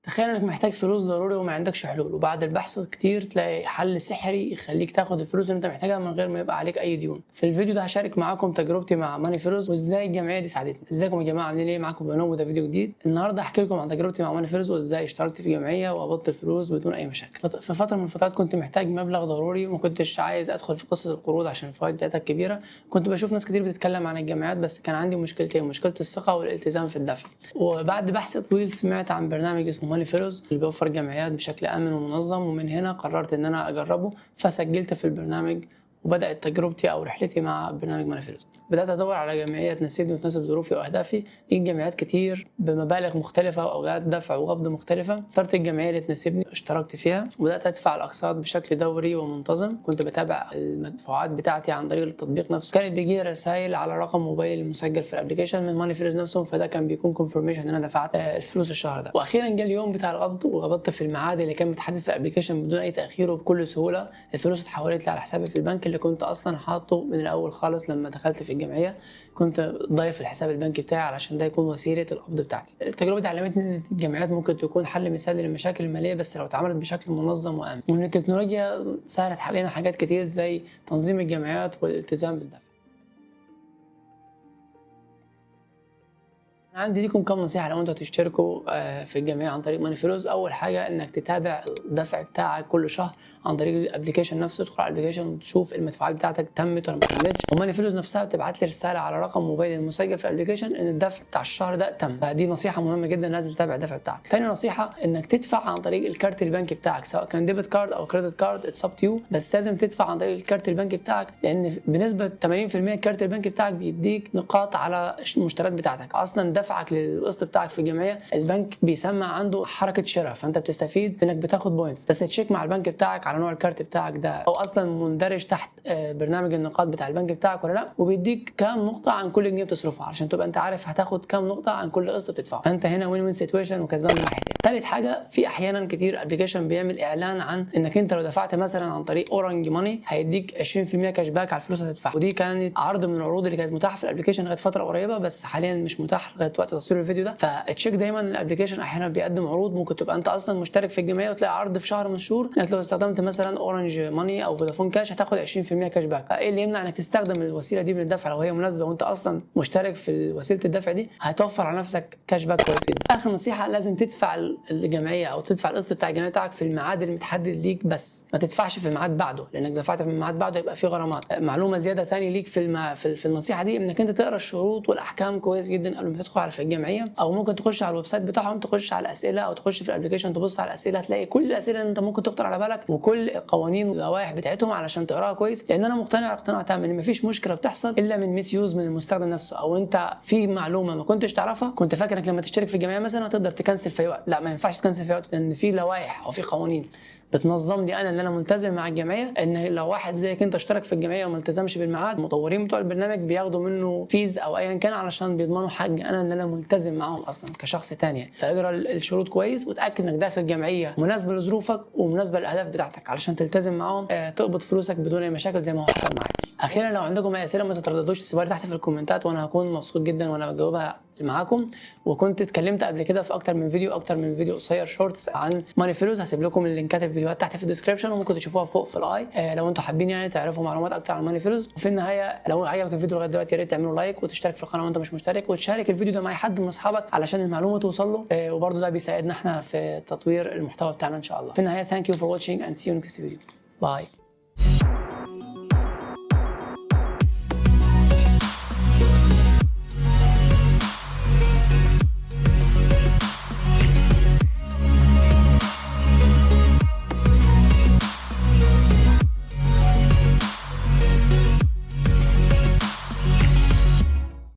تخيل انك محتاج فلوس ضروري وما عندكش حلول، وبعد البحث كتير تلاقي حل سحري يخليك تاخد الفلوس اللي انت محتاجها من غير ما يبقى عليك اي ديون. في الفيديو ده هشارك معاكم تجربتي مع ماني فلوس وازاي الجمعيه دي ساعدتني. ازيكم يا جماعه، عاملين ايه؟ معاكم بنوم، وده فيديو جديد. النهارده هحكي لكم عن تجربتي مع ماني فلوس وازاي اشتركت في جمعيه وقبضت الفلوس بدون اي مشاكل. في فتره من الفترات كنت محتاج مبلغ ضروري وما كنتش عايز ادخل في قصه القروض عشان الفوائد بتاعتها كبيره. كنت بشوف ناس كتير بتتكلم عن الجامعات، بس كان عندي مشكلتين: مشكله الثقه والالتزام في الدفع. وبعد بحث طويل سمعت عن برنامج اسمه ماني فلوس اللي بيوفر جمعيات بشكل آمن ومنظم، ومن هنا قررت ان انا اجربه. فسجلت في البرنامج وبدأت تجربتي أو رحلتي مع برنامج ماني فلوس. بدأت أدور على جمعية تناسبني وتناسب ظروفي وأهدافي. لقيت جمعيات كتير بمبالغ مختلفة وأوقات دفع وقبض مختلفة. اخترت الجمعية اللي تناسبني، اشتركت فيها وبدأت أدفع الأقساط بشكل دوري ومنتظم. كنت بتابع المدفوعات بتاعتي عن طريق التطبيق نفسه. كانت بيجي رسائل على رقم موبايل المسجل في الابلكيشن من ماني فلوس نفسهم، فده كان بيكون كونفirmation ان انا دفعت الفلوس الشهر ده. واخيرا جه اليوم بتاع القبض وقبضت في الميعاد اللي كان متحدد في الابلكيشن بدون اي تاخير وبكل سهوله. الفلوس اتحولت لي على حسابي في البنك اللي كنت اصلا حاطه من الاول خالص. لما دخلت في الجمعيه كنت ضايف الحساب البنكي بتاعي علشان ده يكون وسيله القبض بتاعتي. التجربه دي علمتني ان الجمعيات ممكن تكون حل مثالي للمشاكل الماليه، بس لو اتعملت بشكل منظم وامن. وان التكنولوجيا سهلت علينا حاجات كتير زي تنظيم الجمعيات والالتزام بالدفع. عندي ليكم كام نصيحة لو انتوا هتشتركوا في الجمعية عن طريق ماني فلوس. أول حاجة إنك تتابع الدفع بتاعك كل شهر عن طريق الابلكيشن نفسه. تدخل على الابلكيشن وتشوف المدفوعات بتاعتك تمت ولا ما تمتش. وماني فلوس نفسها بتبعت لي رسالة على رقم موبايل المسجل في الابلكيشن إن الدفع بتاع الشهر ده تم. فدي نصيحة مهمة جدا، لازم تتابع الدفع بتاعك. تاني نصيحة إنك تدفع عن طريق الكارت البنكي بتاعك، سواء كان ديبت كارد أو كريدت كارد، اتس اب تو يو، بس لازم تدفع عن طريق الكارت البنكي بتاعك، لأن بنسبة 80% الكارت البنكي بتاعك بيديك نقاط على المشتريات بتاعتك. أصلا دفعك للقسط بتاعك في الجمعيه البنك بيسمى عنده حركه شراء، فانت بتستفيد انك بتاخد بوينتس. بس تشيك مع البنك بتاعك على نوع الكارت بتاعك ده او اصلا مندرج تحت برنامج النقاط بتاع البنك بتاعك ولا لا، وبيديك كام نقطه عن كل جنيه بتصرفها علشان تبقى انت عارف هتاخد كام نقطه عن كل قسط بتدفعه. فانت هنا وين وين سيتويشن وكسبان من ناحيتين. ثالث حاجه، في احيانا كتير ابلكيشن بيعمل اعلان عن انك انت لو دفعت مثلا عن طريق اورنج ماني هيديك 20% كاش باك على الفلوس اللي هتدفعها. ودي كانت عرض من العروض اللي كانت متاحه في الابلكيشن لغايه فتره قريبه، بس حاليا مش متاح لغايه وقت تصوير الفيديو ده. فتشيك دايما الابلكيشن احيانا بيقدم عروض. ممكن تبقى انت اصلا مشترك في الجمعيه وتلاقي عرض في شهر من الشهور انك لو استخدمت مثلا اورنج ماني او فودافون كاش هتاخد 20% كاش باك. ايه اللي يمنع انك تستخدم الوسيله دي من الدفع لو هي مناسبه وانت اصلا مشترك في وسيله الدفع دي؟ هتوفر على نفسك كاش باك كويس جدا. اخر نصيحه، لازم تدفع الجمعيه او تدفع القسط بتاع الجمعيه بتاعك في الميعاد اللي متحدد ليك، بس ما تدفعش في الميعاد بعده، لانك دفعت في الميعاد بعده يبقى في غرامات. معلومه زياده ثانيه ليك في النصيحه دي، انك انت تقرا الشروط والاحكام كويس جدا قبل ما تدخل على الجمعيه، او ممكن تخش على الويب سايت بتاعهم، تخش على الاسئله او تخش في الابلكيشن تبص على الاسئله، هتلاقي كل الاسئله اللي انت ممكن تخطر على بالك وكل القوانين واللوائح بتاعتهم علشان تقراها كويس. لان انا مقتنع اقتناع تام ان مفيش مشكله بتحصل الا من ميس يوز من المستخدم نفسه، او انت في معلومه ما كنتش تعرفها كنت فاكر انك لما تشترك في الجمعيه مثلا تقدر تكنسل في اي وقت. لا، ما ينفعش تكنسل في اي وقت، لان في لوائح او في قوانين بتنظم لي انا اللي انا ملتزم مع الجمعيه. ان لو واحد زيك انت اشترك في الجمعيه وما التزمش بالميعاد، المطورين بتوع البرنامج بياخدوا منه فيز او ايا كان علشان بيضمنوا حق انا ان انا ملتزم معاهم اصلا كشخص تاني. فاقرا الشروط كويس وتاكد انك داخل جمعيه مناسبه لظروفك ومناسبه للاهداف بتاعتك علشان تلتزم معاهم، تقبض فلوسك بدون اي مشاكل زي ما هو حصل معاك. اخيرا، لو عندكم اي اسئله ما تترددوش تسيبوها تحت في الكومنتات وانا هكون مبسوط جدا وانا بجاوبها معاكم. وكنت اتكلمت قبل كده في اكتر من فيديو قصير شورتس عن ماني فلوس. هسيب لكم اللينكات الفيديوهات تحت في الديسكربشن وممكن تشوفوها فوق في الاي لو انتم حابين يعني تعرفوا معلومات اكتر عن ماني فلوس. وفي النهايه، لو عجبك الفيديو لغايه دلوقتي يا ريت تعملوا لايك وتشترك في القناه وانت مش مشترك، وتشارك الفيديو ده مع حد من اصحابك علشان المعلومه توصل له، وبرده ده بيساعدنا احنا في تطوير المحتوى بتاعنا ان شاء الله. في النهايه، ثانك يو فور واتشينج اند سي يو نيكست فيديو. باي.